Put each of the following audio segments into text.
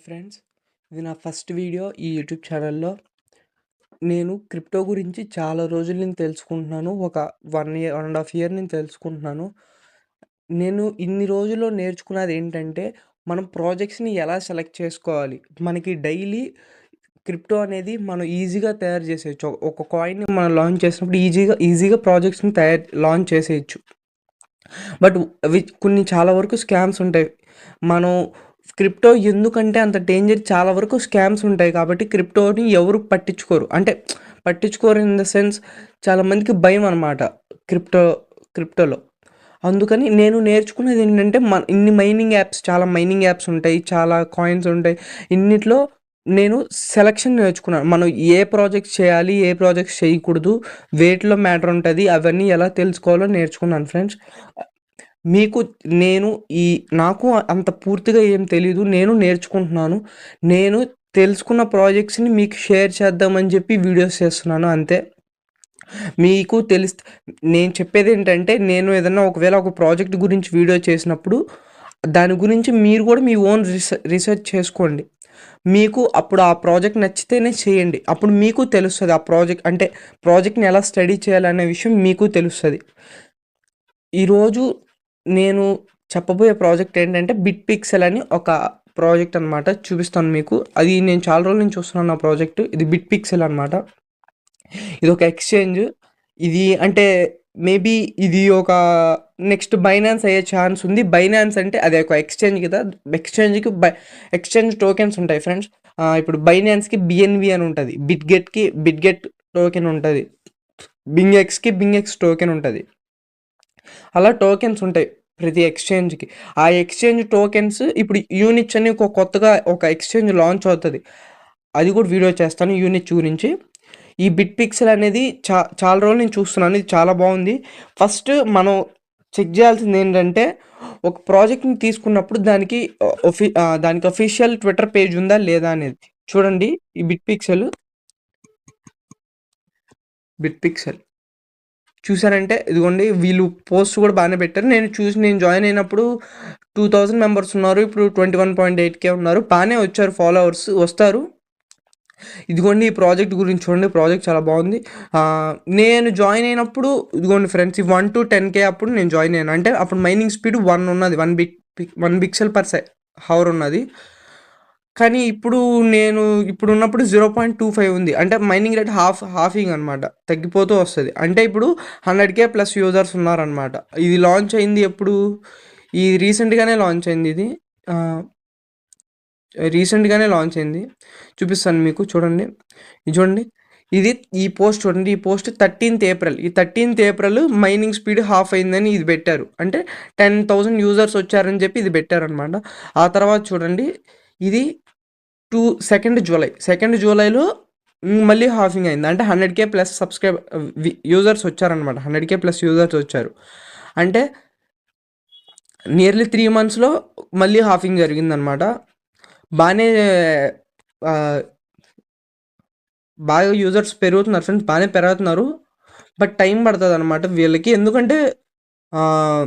Friends, ఇది నా first video ఈ యూట్యూబ్ ఛానల్‌లో. నేను క్రిప్టో గురించి చాలా రోజుల నుంచి తెలుసుకుంటున్నాను. ఒక 1 ఇయర్, 1 ½ ఇయర్ నుంచి తెలుసుకుంటున్నాను. నేను ఇన్ని రోజుల్లో నేర్చుకున్నదేంటంటే, మనం ప్రాజెక్ట్స్‌ని ఎలా సెలెక్ట్ చేసుకోవాలి. మనకి డైలీ క్రిప్టో అనేది మనం ఈజీగా తయారు చేసేయొచ్చు. ఒక కాయిన్‌ని మనం లాంచ్ చేసినప్పుడు ఈజీగా ప్రాజెక్ట్స్‌ని లాంచ్ చేసేయొచ్చు. బట్ అవి కొన్ని చాలా వరకు స్కామ్స్ ఉంటాయి. మనం క్రిప్టో ఎందుకంటే అంత డేంజర్, చాలా వరకు స్కామ్స్ ఉంటాయి కాబట్టి క్రిప్టోని ఎవరు పట్టించుకోరు. అంటే పట్టించుకోరు ఇన్ ద సెన్స్, చాలామందికి భయం అనమాట క్రిప్టోలో. అందుకని నేను నేర్చుకున్నది ఏంటంటే, ఇన్ని మైనింగ్ యాప్స్, చాలా మైనింగ్ యాప్స్ ఉంటాయి. చాలా కాయిన్స్ ఉంటాయి. ఇన్నిట్లో నేను సెలక్షన్ నేర్చుకున్నాను. మనం ఏ ప్రాజెక్ట్స్ చేయాలి, ఏ ప్రాజెక్ట్స్ చేయకూడదు, వేటిలో మ్యాటర్ ఉంటది, అవన్నీ ఎలా తెలుసుకోవాలో నేర్చుకున్నాను ఫ్రెండ్స్. మీకు నేను ఈ నాకు అంత పూర్తిగా ఏం తెలీదు. నేను నేర్చుకుంటున్నాను. నేను తెలుసుకున్న ప్రాజెక్ట్స్‌ని మీకు షేర్ చేద్దామని చెప్పి వీడియోస్ చేస్తున్నాను అంతే. మీకు నేను చెప్పేదేంటంటే, నేను ఏదన్నా ఒకవేళ ఒక ప్రాజెక్ట్ గురించి వీడియో చేసినప్పుడు, దాని గురించి మీరు కూడా మీ ఓన్ రిసర్చ్ చేసుకోండి. మీకు అప్పుడు ఆ ప్రాజెక్ట్ నచ్చితేనే చేయండి. అప్పుడు మీకు తెలుస్తది. ఆ ప్రాజెక్ట్‌ని ఎలా స్టడీ చేయాలనే విషయం మీకు తెలుస్తది. ఈరోజు నేను చెప్పబోయే ప్రాజెక్ట్ ఏంటంటే, బిట్ పిక్సెల్ అని ఒక ప్రాజెక్ట్ అనమాట. చూపిస్తాను మీకు. అది నేను చాలా రోజుల నుంచి చూస్తున్నాను ఆ ప్రాజెక్ట్. ఇది బిట్ పిక్సెల్ అనమాట. ఇదొక ఎక్స్‌చేంజ్. ఇది అంటే మేబీ ఇది ఒక నెక్స్ట్ బైనాన్స్ అయ్యే ఛాన్స్ ఉంది. బైనాన్స్ అంటే అది ఒక ఎక్స్‌చేంజ్ కదా! ఎక్స్‌చేంజ్‌కి ఎక్స్‌చేంజ్ టోకెన్స్ ఉంటాయి ఫ్రెండ్స్. ఇప్పుడు బైనాన్స్‌కి బిఎన్‌బి అని ఉంటది. బిట్‌గెట్ టోకెన్ ఉంటది. బింగెక్స్ టోకెన్ ఉంటది. అలా టోకెన్స్ ఉంటాయి ప్రతి ఎక్స్‌చేంజ్‌కి. ఆ ఎక్స్‌చేంజ్ టోకెన్స్ ఇప్పుడు యూనిచ్ అని కొత్తగా ఒక ఎక్స్‌చేంజ్ లాంచ్ అవుతది. అది కూడా వీడియో చేస్తాను యూనిచ్ గురించి. ఈ బిట్ పిక్సెల్ అనేది చాలా రోజులు నేను చూస్తున్నాను. ఇది చాలా బాగుంది. ఫస్ట్ మనం చెక్ చేయాల్సిందేంటంటే, ఒక ప్రాజెక్ట్‌ని తీసుకున్నప్పుడు దానికి అఫీషియల్ ట్విట్టర్ పేజ్ ఉందా లేదా అనేది. చూడండి, ఈ బిట్ పిక్సెల్ చూసారంటే ఇదిగోండి, వీళ్ళు పోస్ట్ కూడా బాగానే పెట్టారు. నేను జాయిన్ అయినప్పుడు 2000 మెంబర్స్ ఉన్నారు. ఇప్పుడు 21.8K ఉన్నారు. బాగానే వచ్చారు, ఫాలోవర్స్ వస్తారు. ఇదిగోండి, ఈ ప్రాజెక్ట్ గురించి చూడండి. ప్రాజెక్ట్ చాలా బాగుంది. నేను జాయిన్ అయినప్పుడు ఇదిగోండి ఫ్రెండ్స్, ఈ 1 to 10K అప్పుడు నేను జాయిన్ అయ్యాను. అంటే అప్పుడు మైనింగ్ స్పీడ్ 1 ఉన్నది. 1 పిక్సెల్ పర్ హవర్ ఉన్నది. కానీ ఇప్పుడు ఉన్నప్పుడు 0.25 ఉంది. అంటే మైనింగ్ రేట్ హాఫింగ్ అనమాట. తగ్గిపోతూ వస్తది. అంటే ఇప్పుడు 100K ప్లస్ యూజర్స్ ఉన్నారనమాట. ఇది లాంచ్ అయింది ఎప్పుడు? రీసెంట్‌గానే లాంచ్ అయింది ఇది. రీసెంట్‌గానే లాంచ్ అయింది. చూపిస్తాను మీకు, చూడండి. ఇది చూడండి. ఈ పోస్ట్ చూడండి. ఈ పోస్ట్ 13th ఏప్రిల్. ఈ 13th April mining speed half అయిందని ఇది పెట్టారు. అంటే 10,000 యూజర్స్ వచ్చారని చెప్పి ఇది పెట్టారనమాట. ఆ తర్వాత చూడండి, ఇది 2 జూలై. 2 జూలైలో మళ్ళీ హాఫింగ్ అయింది. అంటే 100K ప్లస్ యూజర్స్ వచ్చారనమాట. 100K ప్లస్ యూజర్స్ వచ్చారు. అంటే నియర్లీ 3 మంత్స్‌లో మళ్ళీ హాఫింగ్ జరిగిందనమాట. బానే ఆహ్, బాగా యూజర్స్ పెరుగుతున్నారు ఫ్రెండ్స్. బానే పెరుగుతున్నారు. బట్ టైం పడతదనమాట వీళ్ళకి. ఎందుకంటే ఆహ్,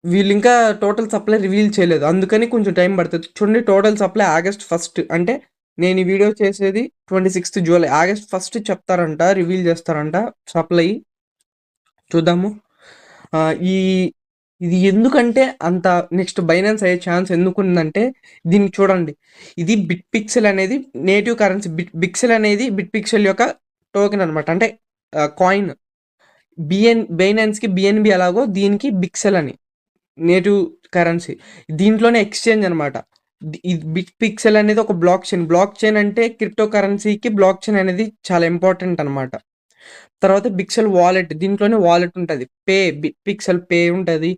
వీళ్ళింకా టోటల్ సప్లై రివీల్ చేయలేదు. అందుకని కొంచెం టైం పడతది. చూడండి, టోటల్ సప్లై ఆగస్ట్ 1. అంటే నేను ఈ వీడియో చేసేది 26 జూలై. ఆగస్ట్ 1 చెప్తారంట, రివీల్ చేస్తారంట సప్లై. చూద్దాము. ఆహ్, ఈ ఇది ఎందుకంటే అంత నెక్స్ట్ బైనాన్స్ అయ్యే ఛాన్స్ ఎందుకుందంటే, దీన్ని చూడండి. ఇది బిట్ పిక్సెల్ అనేది నేటివ్ కరెన్సీ. బిట్ పిక్సెల్ యొక్క టోకెన్ అనమాట. అంటే కాయిన్. బైనాన్స్‌కి బిఎన్‌బి ఎలాగో దీనికి బిక్సెల్ అని నేటివ్ కరెన్సీ. దీంట్లోనే ఎక్స్‌చేంజ్ అనమాట. ఈ బిట్ పిక్సెల్ అనేది ఒక బ్లాక్ చైన్. బ్లాక్ చైన్ అంటే క్రిప్టో కరెన్సీకి బ్లాక్ చైన్ అనేది చాలా ఇంపార్టెంట్ అనమాట. తర్వాత బిక్సెల్ వాలెట్. దీంట్లోనే వాలెట్ ఉంటది. బిట్ పిక్సెల్ పే ఉంటది.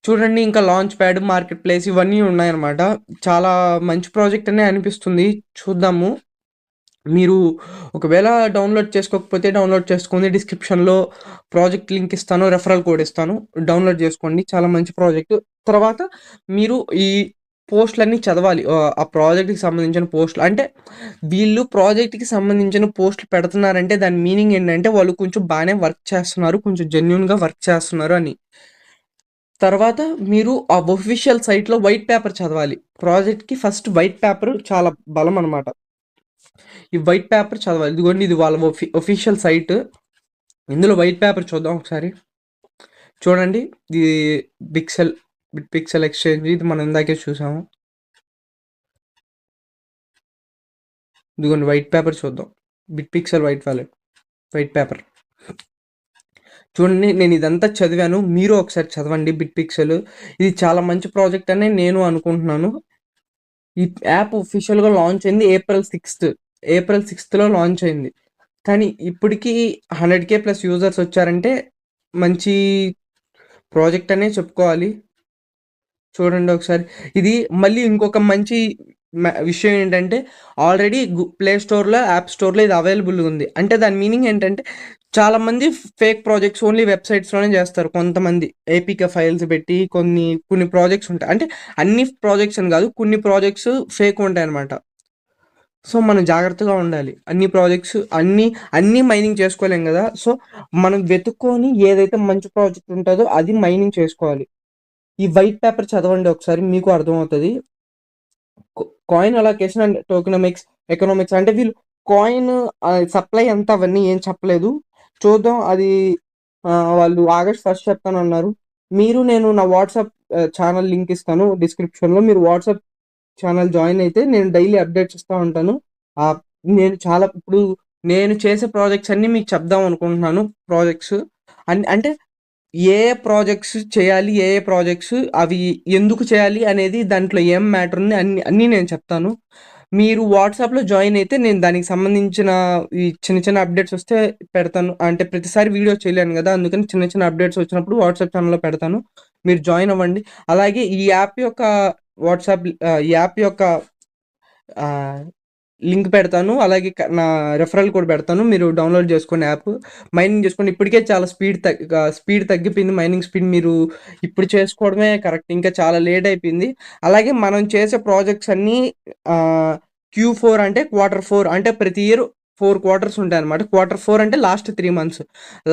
చూడండి, ఇంకా లాంచ్ ప్యాడ్, మార్కెట్ ప్లేస్ ఇవన్నీ ఉన్నాయన్నమాట. చాలా మంచి ప్రాజెక్ట్ అనే అనిపిస్తుంది. చూద్దాము. మీరు ఒకవేళ డౌన్లోడ్ చేసుకోకపోతే డౌన్లోడ్ చేసుకోండి. డిస్క్రిప్షన్‌లో ప్రాజెక్ట్ లింక్ ఇస్తాను. రెఫరల్ కోడ్ ఇస్తాను. డౌన్లోడ్ చేసుకోండి. చాలా మంచి ప్రాజెక్ట్. తర్వాత మీరు ఈ పోస్ట్‌లన్నీ చదవాలి. ఆ ప్రాజెక్ట్‌కి సంబంధించిన పోస్ట్‌లు. అంటే వీళ్ళు ప్రాజెక్ట్‌కి సంబంధించిన పోస్ట్‌లు పెడుతున్నారంటే దాని మీనింగ్ ఏంటంటే, వాళ్ళు కొంచెం బానే వర్క్ చేస్తున్నారు. కొంచెం జెన్యూన్‌గా వర్క్ చేస్తున్నారు అని. తర్వాత మీరు ఆ ఒఫిషియల్ సైట్‌లో వైట్ పేపర్ చదవాలి. ప్రాజెక్ట్‌కి ఫస్ట్ వైట్ పేపర్ చాలా బలం అనమాట. ఈ వైట్ పేపర్ చదవాలి. ఇదిగోండి ఇది వాళ్ళ ఒఫిషియల్ సైట్. ఇందులో వైట్ పేపర్ చూద్దాం ఒకసారి. చూడండి ఇది బిక్సెల్ బిట్ పిక్సెల్ ఎక్స్చేంజ్ ఇది మనం ఇందాకే చూసాము. ఇదిగోండి వైట్ పేపర్ చూద్దాం. Bit pixel white paper. చూడండి నేను ఇదంతా చదివాను. మీరు ఒకసారి చదవండి బిట్ పిక్సెల్. ఇది చాలా మంచి ప్రాజెక్ట్ అని నేను అనుకుంటున్నాను. ఈ యాప్ ఒఫిషియల్‌గా లాంచ్ అయింది ఏప్రిల్ 6థ్‌లో లాంచ్ అయింది. కానీ ఇప్పటికి 100,000 ప్లస్ యూజర్స్ వచ్చారంటే మంచి ప్రాజెక్ట్ అనే చెప్పుకోవాలి. చూడండి ఒకసారి. ఇది మళ్ళీ ఇంకొక మంచి విషయం ఏంటంటే ఆల్రెడీ ప్లే స్టోర్‌లో, యాప్ స్టోర్‌లో ఇది అవైలబుల్‌గా ఉంది. అంటే దాని మీనింగ్ ఏంటంటే చాలామంది ఫేక్ ప్రాజెక్ట్స్ ఓన్లీ వెబ్‌సైట్స్‌లోనే చేస్తారు. కొంతమంది ఏపీకే ఫైల్స్ పెట్టి కొన్ని ప్రాజెక్ట్స్ ఉంటాయి. అంటే అన్ని ప్రాజెక్ట్స్ అని కాదు. కొన్ని ప్రాజెక్ట్స్ ఫేక్ ఉంటాయన్నమాట. సో, మనం జాగ్రత్తగా ఉండాలి. అన్నీ మైనింగ్ చేసుకోలేం గదా! సో, మనం వెతుక్కొని ఏదైతే మంచి ప్రాజెక్ట్ ఉంటదో అది మైనింగ్ చేసుకోవాలి. ఈ వైట్ పేపర్ చదవండి ఒకసారి మీకు అర్థమవుతది. కొ కాయిన్ అలొకేషన్ అండ్ ఎకనామిక్స్ అంటే వీళ్ళు కాయిన్ సప్లై ఎంత అవన్నీ ఏం చెప్పలేదు. చూద్దాం అది వాళ్ళు ఆగస్ట్ 1 చెప్తానన్నారు. నేను నా వాట్సాప్ ఛానల్ లింక్ ఇస్తాను డిస్క్రిప్షన్‌లో. మీరు వాట్సాప్ ఛానల్ జాయిన్ అయితే నేను డైలీ అప్డేట్స్ ఇస్తా ఉంటాను. ఆహ్, ఇప్పుడు నేను చేసే ప్రాజెక్ట్స్ అన్నీ మీకు చెప్దాం అనుకుంటున్నాను. ప్రాజెక్ట్స్ అంటే ఏ ప్రాజెక్ట్స్ చేయాలి? ఏ ప్రాజెక్ట్స్ అవి ఎందుకు చేయాలి? అనేది దాంట్లో ఏం మ్యాటర్ ఉంది అన్నీ నేను చెప్తాను. మీరు వాట్సాప్‌లో జాయిన్ అయితే నేను దానికి సంబంధించిన ఈ చిన్న చిన్న అప్డేట్స్ వస్తే పెడతాను. అంటే ప్రతిసారి వీడియో చేయలేను గదా! అందుకని చిన్న చిన్న అప్డేట్స్ వచ్చినప్పుడు వాట్సాప్ ఛానెల్‌లో పెడతాను. మీరు జాయిన్ అవ్వండి. అలాగే ఈ యాప్ యొక్క ఆహ్, లింక్ పెడతాను. అలాగే నా రెఫరల్ కోడ్ పెడతాను. మీరు డౌన్‌లోడ్ చేసుకోండి యాప్. మైనింగ్ చేసుకోండి. ఇప్పటికే చాలా స్పీడ్ తగ్గిపోయింది. మైనింగ్ స్పీడ్ మీరు ఇప్పుడు చేసుకోవడమే కరెక్ట్. ఇంకా చాలా లేట్ అయిపోయింది. అలాగే మనం చేసే ప్రాజెక్ట్స్ అన్నీ ఆహ్, Q4 అంటే క్వార్టర్ 4 అంటే ప్రతి ఇయర్ 4 క్వార్టర్స్ ఉంటాయన్నమాట. క్వార్టర్ 4 అంటే లాస్ట్ 3 మంత్స్.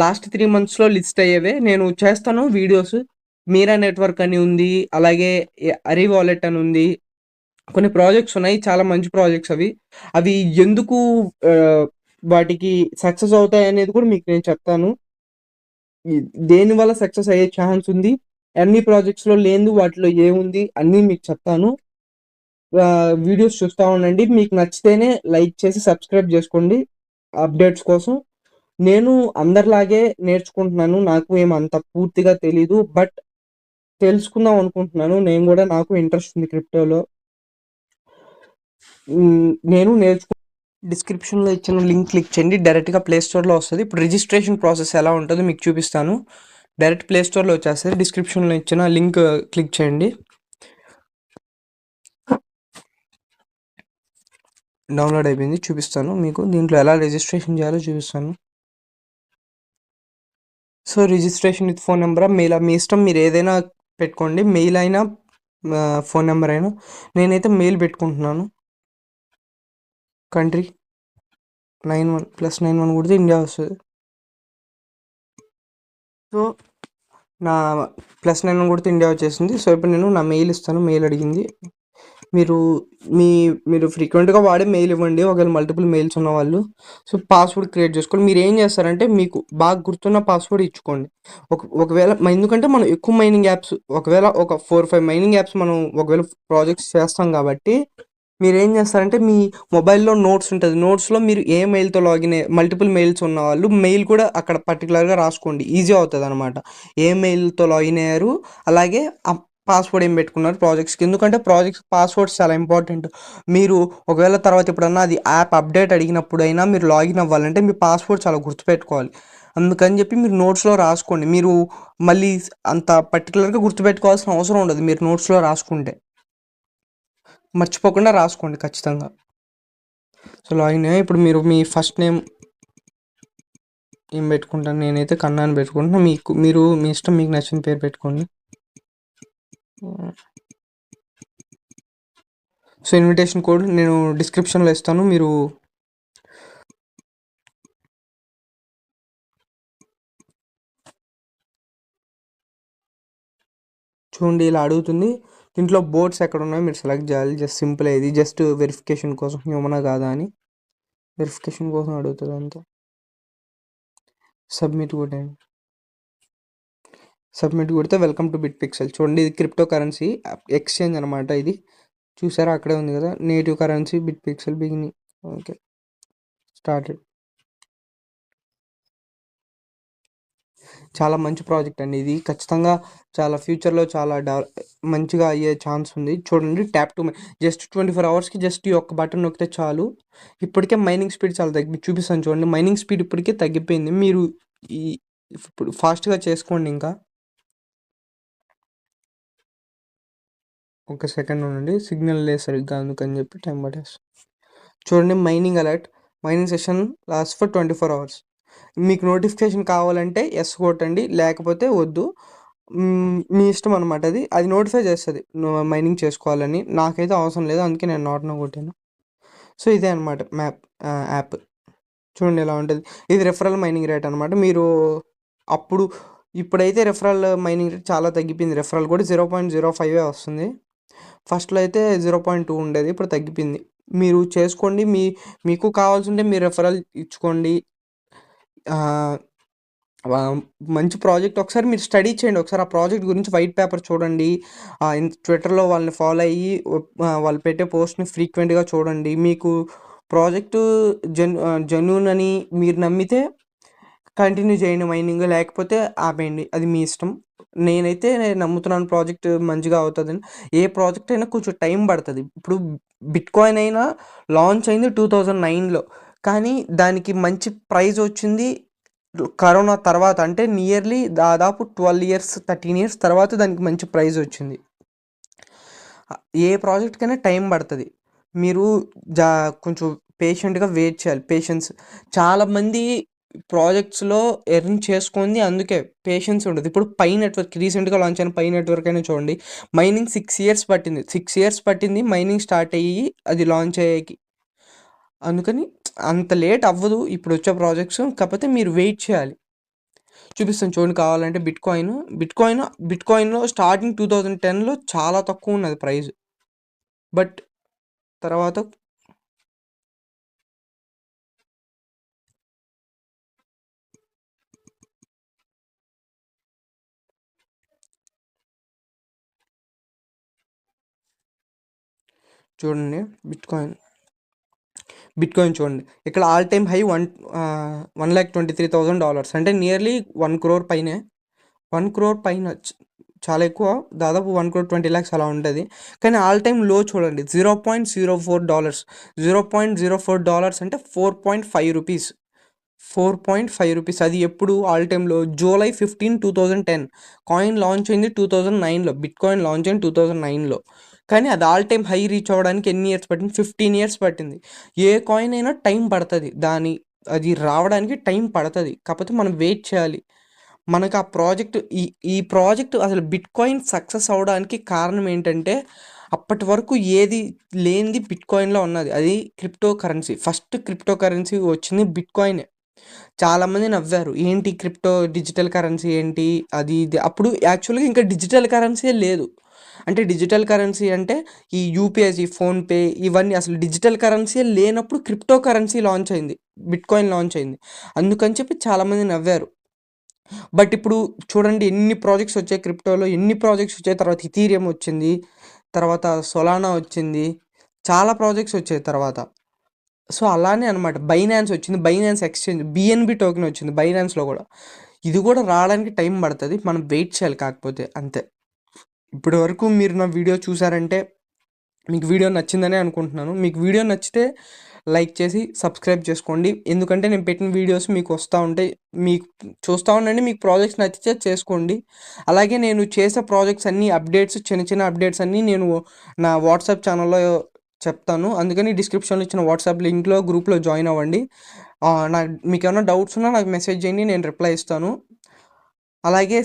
లాస్ట్ 3 మంత్స్‌లో లిస్ట్ అయ్యేవే. నేను చేస్తాను వీడియోస్. మీరా నెట్వర్క్ అని ఉంది. అలాగే అరీ వాలెట్ అని ఉంది. కొన్ని ప్రాజెక్ట్స్ ఉన్నాయి. చాలా మంచి ప్రాజెక్ట్స్ అవి. అవి ఎందుకు ఆహ్, వాటికి సక్సెస్ అవుతాయనేది కూడా మీకు నేను చెప్తాను. ఈ దేనివల్ల సక్సెస్ అయ్యే ఛాన్స్ ఉంది. అన్ని ప్రాజెక్ట్స్‌లో లేనిది వాటిలో ఏముంది అన్నీ మీకు చెప్తాను. వీడియోస్ చూస్తా ఉండండి. మీకు నచ్చితేనే లైక్ చేసి సబ్స్క్రైబ్ జేసుకోండి అప్డేట్స్ కోసం. నేను అందరిలాగే నేర్చుకుంటున్నాను. నాకు ఏమంత పూర్తిగా తెలీదు. బట్ తెలుసుకుందాం అనుకుంటున్నాను. నాకు ఇంట్రెస్ట్ ఉంది క్రిప్టోలో. నేను డిస్క్రిప్షన్‌లో ఇచ్చిన లింక్ క్లిక్ చేయండి. డైరెక్ట్‌గా ప్లే స్టోర్‌లో వస్తది. ఇప్పుడు రిజిస్ట్రేషన్ ప్రాసెస్ ఎలా ఉంటదో మీకు చూపిస్తాను. డైరెక్ట్ ప్లే స్టోర్‌లో వచ్చేస్తది. డిస్క్రిప్షన్‌లో ఇచ్చిన లింక్ క్లిక్ చేయండి. డౌన్‌లోడ్ అయిపోయింది. చూపిస్తాను మీకు. దీంట్లో ఎలా రిజిస్ట్రేషన్ చేయాలో చూపిస్తాను. సో, రిజిస్ట్రేషన్ విత్ ఫోన్ నంబరా, మెయిలా మీ ఇష్టం. మీరు ఏదైనా పెట్టుకోండి. మెయిల్ అయినా ఫోన్ నంబర్ అయినా. నేనైతే మెయిల్ పెట్టుకుంటున్నాను. కంట్రీ 91 +91 కొడితే ఇండియా వస్తది. సో, నా +91 కొడితే ఇండియా వచ్చేసింది. సో, ఇప్పుడు నేను నా మెయిల్ ఇస్తాను. మెయిల్ అడిగింది. మీరు మీ మీరు ఫ్రీక్వెంట్‌గా వాడే మెయిల్ ఇవ్వండి. ఒకవేళ మల్టిపుల్ మెయిల్స్ ఉన్నవాళ్ళు. సో, పాస్వర్డ్ క్రియేట్ చేసుకోండి. మీరేం చేస్తారంటే మీకు బాగా గుర్తున్న పాస్వర్డ్ ఇచ్చుకోండి. ఒకవేళ ఎందుకంటే మనం ఎక్కువ మైనింగ్ యాప్స్ ఒకవేళ ఒక 4, 5 మైనింగ్ యాప్స్ మనం ఒకవేళ ప్రాజెక్ట్స్ చేస్తాం కాబట్టి మీరేం చేస్తారంటే మీ మొబైల్‌లో నోట్స్ ఉంటది. నోట్స్‌లో మీరు ఏ మెయిల్‌తో మల్టిపుల్ మెయిల్స్ ఉన్నవాళ్ళు మెయిల్ కూడా అక్కడ పర్టిక్యులర్‌గా రాసుకోండి. ఈజీ అవుతదనమాట. ఏ మెయిల్‌తో లాగిన్ అయ్యారు, అలాగే పాస్వర్డ్ ఏం పెట్టుకున్నారు ప్రాజెక్ట్స్‌కి. ఎందుకంటే ప్రాజెక్ట్స్ పాస్వర్డ్స్ చాలా ఇంపార్టెంట్. మీరు ఒకవేళ తర్వాత ఎప్పుడన్నా అది యాప్ అప్డేట్ అడిగినప్పుడైనా మీరు లాగిన్ అవ్వాలంటే మీ పాస్వర్డ్ చాలా గుర్తుపెట్టుకోవాలి. అందుకని చెప్పి మీరు నోట్స్‌లో రాసుకోండి. మీరు మళ్ళీ అంత పర్టిక్యులర్‌గా గుర్తుపెట్టుకోవాల్సిన అవసరం ఉండదు. మీరు నోట్స్‌లో రాసుకుంటే. మర్చిపోకుండా రాసుకోండి ఖచ్చితంగా. సో, లాగిన్ అయ్యాయి. ఇప్పుడు మీరు మీ ఫస్ట్ నేమ్ ఏం పెట్టుకుంటాను? నేనైతే కన్నా అని పెట్టుకుంటున్నా. మీరు మీ ఇష్టం, మీకు నచ్చిన పేరు పెట్టుకోండి. సో, ఇన్విటేషన్ కోడ్ నేను డిస్క్రిప్షన్‌లో ఇస్తాను. మీరు చూడండి ఇలా అడుగుతుంది. దీంట్లో బోర్డ్స్ ఎక్కడున్నాయో మీరు సెలెక్ట్ చేయాలి. జస్ట్ సింపుల్ ఇది. జస్ట్ వెరిఫికేషన్ కోసం హ్యూమనా కాదా అని వెరిఫికేషన్ కోసం అడుగుతుంది అంతే. సబ్మిట్ కొట్టండి. సబ్మిట్ కొడితే వెల్కమ్ టు బిట్ పిక్సెల్. చూడండి ఇది క్రిప్టో కరెన్సీ ఎక్స్చేంజ్ అనమాట ఇది. చూసారా అక్కడే ఉంది కదా, native currency bit pixel beginning. Okay, started. చాలా మంచి ప్రాజెక్ట్ అండి ఇది. ఖచ్చితంగా చాలా ఫ్యూచర్లో చాలా మంచిగా అయ్యే ఛాన్స్ ఉంది. చూడండి ట్యాప్ టు జస్ట్ 24 అవర్స్కి జస్ట్ ఈ ఒక్క బటన్ నొక్కితే చాలు. ఇప్పటికే మైనింగ్ స్పీడ్ చాలా చూపిస్తాను చూడండి. మైనింగ్ స్పీడ్ ఇప్పటికే తగ్గిపోయింది. మీరు ఈ ఇప్పుడు ఫాస్ట్గా చేసుకోండి. ఇంకా ఒక సెకండ్ ఉండండి, సిగ్నల్ లేదు సరిగ్గా, అందుకని చెప్పి టైం పట్టేస్తాను. చూడండి mining alert, mining session last for 24 hours. మీకు నోటిఫికేషన్ కావాలంటే ఎస్ కొట్టండి, లేకపోతే వద్దు, మీ ఇష్టం అనమాట. అది నోటిఫై చేస్తుంది మైనింగ్ చేసుకోవాలని. నాకైతే అవసరం లేదు, అందుకే నేను నాట్ నో కొట్టాను. సో ఇదే అనమాట యాప్. చూడండి ఎలా ఉంటుంది. ఇది రెఫరల్ మైనింగ్ రేట్ అనమాట. మీరు ఇప్పుడైతే రెఫరల్ మైనింగ్ రేట్ చాలా తగ్గిపోయింది. రెఫరల్ కూడా 0.05 వస్తుంది. ఫస్ట్లో అయితే 0.2 ఉండేది, ఇప్పుడు తగ్గిపోయింది. మీరు చేసుకోండి. మీకు కావాల్సింటే మీరు రెఫరల్ ఇచ్చుకోండి. మంచి ప్రాజెక్ట్. ఒకసారి మీరు స్టడీ చేయండి, ఒకసారి ఆ ప్రాజెక్ట్ గురించి వైట్ పేపర్ చూడండి. ట్విట్టర్లో వాళ్ళని ఫాలో అయ్యి వాళ్ళు పెట్టే పోస్ట్ని ఫ్రీక్వెంట్గా చూడండి. మీకు ప్రాజెక్టు జెన్యూన్ అని మీరు నమ్మితే కంటిన్యూ చేయండి మైనింగ్, లేకపోతే ఆపేయండి, అది మీ ఇష్టం. నేనైతే నమ్ముతున్నాను ప్రాజెక్ట్ మంచిగా అవుతుందని. ఏ ప్రాజెక్ట్ అయినా కొంచెం టైం పడుతుంది. ఇప్పుడు బిట్కాయిన్ అయినా లాంచ్ అయింది 2009లో, కానీ దానికి మంచి ప్రైజ్ వచ్చింది కరోనా తర్వాత. అంటే నియర్లీ దాదాపు 12 ఇయర్స్ 13 ఇయర్స్ తర్వాత దానికి మంచి ప్రైజ్ వచ్చింది. ఏ ప్రాజెక్ట్కైనా టైం పడుతుంది. మీరు కొంచెం పేషెంట్గా వెయిట్ చేయాలి. పేషెన్స్. చాలామంది ప్రాజెక్ట్స్లో ఎర్న్ చేసుకుంది అందుకే పేషెన్స్ ఉండదు. ఇప్పుడు పై నెట్వర్క్ రీసెంట్గా లాంచ్ అయిన పై నెట్వర్క్ అయినా చూడండి, మైనింగ్ 6 ఇయర్స్ పట్టింది. 6 ఇయర్స్ పట్టింది మైనింగ్ స్టార్ట్ అయ్యి అది లాంచ్ అయ్యేకి. అందుకని అంత లేట్ అవ్వదు ఇప్పుడు వచ్చే ప్రాజెక్ట్స్. కాకపోతే మీరు వెయిట్ చేయాలి. చూపిస్తాను చూడండి కావాలంటే. బిట్కాయిన్లో స్టార్టింగ్ 2010లో చాలా తక్కువ ఉన్నది ప్రైస్. బట్ తర్వాత చూడండి బిట్కాయిన్ చూడండి, ఇక్కడ ఆల్ టైమ్ హై $123,000, అంటే నియర్లీ 1 crore పైనే. 1 crore పైన చాలా ఎక్కువ, దాదాపు 1,20,00,000 అలా ఉంటుంది. కానీ ఆల్ టైమ్ లో చూడండి $0.04. $0.04 అంటే 4.5 రూపీస్. 4.5 రూపీస్. అది ఎప్పుడు ఆల్ టైమ్లో July 15, 2010. కాయిన్ లాంచ్ అయింది 2009లో. బిట్కాయిన్ లాంచ్ అయింది 2009లో. కానీ అది ఆల్ టైమ్ హై రీచ్ అవ్వడానికి ఎన్ని ఇయర్స్ పట్టింది? 15 ఇయర్స్ పట్టింది. ఏ కాయిన్ అయినా టైం పడుతుంది, అది రావడానికి టైం పడుతుంది. కాకపోతే మనం వెయిట్ చేయాలి. మనకు ఆ ప్రాజెక్ట్ ఈ ప్రాజెక్ట్ అసలు బిట్కాయిన్ సక్సెస్ అవ్వడానికి కారణం ఏంటంటే, అప్పటి వరకు ఏది లేనిది బిట్కాయిన్లో ఉన్నది, అది crypto currency. First crypto currency వచ్చింది బిట్కాయినే. చాలామంది నవ్వారు, ఏంటి క్రిప్టో డిజిటల్ కరెన్సీ ఏంటి అది ఇది. అప్పుడు యాక్చువల్గా ఇంకా డిజిటల్ కరెన్సీ లేదు. అంటే డిజిటల్ కరెన్సీ అంటే ఈ యూపీఐ, ఫోన్పే, ఇవన్నీ అసలు డిజిటల్ కరెన్సీ లేనప్పుడు క్రిప్టో కరెన్సీ లాంచ్ అయింది, బిట్కాయిన్ లాంచ్ అయింది. అందుకని చెప్పి చాలామంది నవ్వారు. బట్ ఇప్పుడు చూడండి ఎన్ని ప్రాజెక్ట్స్ వచ్చాయి క్రిప్టోలో, ఎన్ని ప్రాజెక్ట్స్ వచ్చాయి. తర్వాత ఇథీరియం వచ్చింది, తర్వాత సొలానా వచ్చింది, చాలా ప్రాజెక్ట్స్ వచ్చాయి తర్వాత. సో అలానే అనమాట. బైనాన్స్ వచ్చింది, బైనాన్స్ ఎక్స్చేంజ్, బిఎన్బి టోకెన్ వచ్చింది బైనాన్స్లో కూడా. ఇది కూడా రావడానికి టైం పడుతుంది, మనం వెయిట్ చేయాలి. కాకపోతే అంతే. ఇప్పటి వరకు మీరు నా వీడియో చూసారంటే మీకు వీడియో నచ్చిందనే అనుకుంటున్నాను. మీకు వీడియో నచ్చితే లైక్ చేసి సబ్స్క్రైబ్ చేసుకోండి, ఎందుకంటే నేను పెట్టిన వీడియోస్ మీకు వస్తూ ఉంటాయి. మీకు చూస్తూ ఉండండి, మీకు ప్రాజెక్ట్స్ నచ్చితే చేసుకోండి. అలాగే నేను చేసే ప్రాజెక్ట్స్ అన్నీ అప్డేట్స్, చిన్న చిన్న అప్డేట్స్ అన్నీ నేను నా వాట్సాప్ ఛానల్లో చెప్తాను. అందుకని డిస్క్రిప్షన్లో ఇచ్చిన వాట్సాప్ లింక్లో గ్రూప్లో జాయిన్ అవ్వండి. మీకు ఏమైనా డౌట్స్ ఉన్నా నాకు మెసేజ్ చేయండి, నేను రిప్లై ఇస్తాను. అలాగే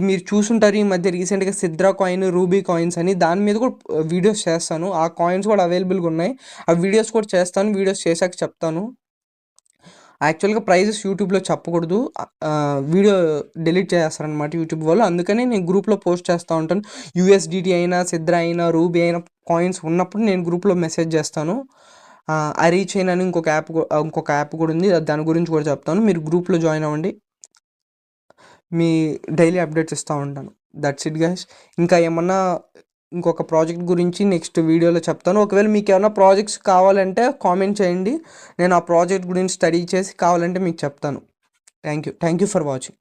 మీరు చూసుంటారు ఈ మధ్య రీసెంట్గా సిద్రా కాయిన్, రూబీ కాయిన్స్ అని, దాని మీద కూడా వీడియోస్ చేస్తాను. ఆ కాయిన్స్ కూడా అవైలబుల్గా ఉన్నాయి, ఆ వీడియోస్ కూడా చేస్తాను. వీడియోస్ చేశాక చెప్తాను. యాక్చువల్‌గా ప్రైజెస్ యూట్యూబ్‌లో చెప్పకూడదు. వీడియో డిలీట్ చేసేస్తారనమాట యూట్యూబ్ వాళ్ళు. అందుకని నేను గ్రూప్‌లో పోస్ట్ చేస్తా ఉంటాను. యూఎస్‌డిటీ అయినా, సిద్రా అయినా, రూబీ అయినా కాయిన్స్ ఉన్నప్పుడు నేను గ్రూప్‌లో మెసేజ్ చేస్తాను. అరీచైన్ అని ఇంకొక యాప్ కూడా ఉంది. దాని గురించి కూడా చెప్తాను. మీరు గ్రూప్‌లో జాయిన్ అవ్వండి. మీ డైలీ అప్డేట్స్ ఇస్తా ఉంటాను. That's it guys. ఇంకా ఏమన్నా ఇంకొక ప్రాజెక్ట్ గురించి నెక్స్ట్ వీడియోలో చెప్తాను. ఒకవేళ మీకేమన్నా ప్రాజెక్ట్స్ కావాలంటే కామెంట్ చేయండి. నేను ఆ ప్రాజెక్ట్ గురించి స్టడీ చేసి కావాలంటే మీకు చెప్తాను. Thank you for watching.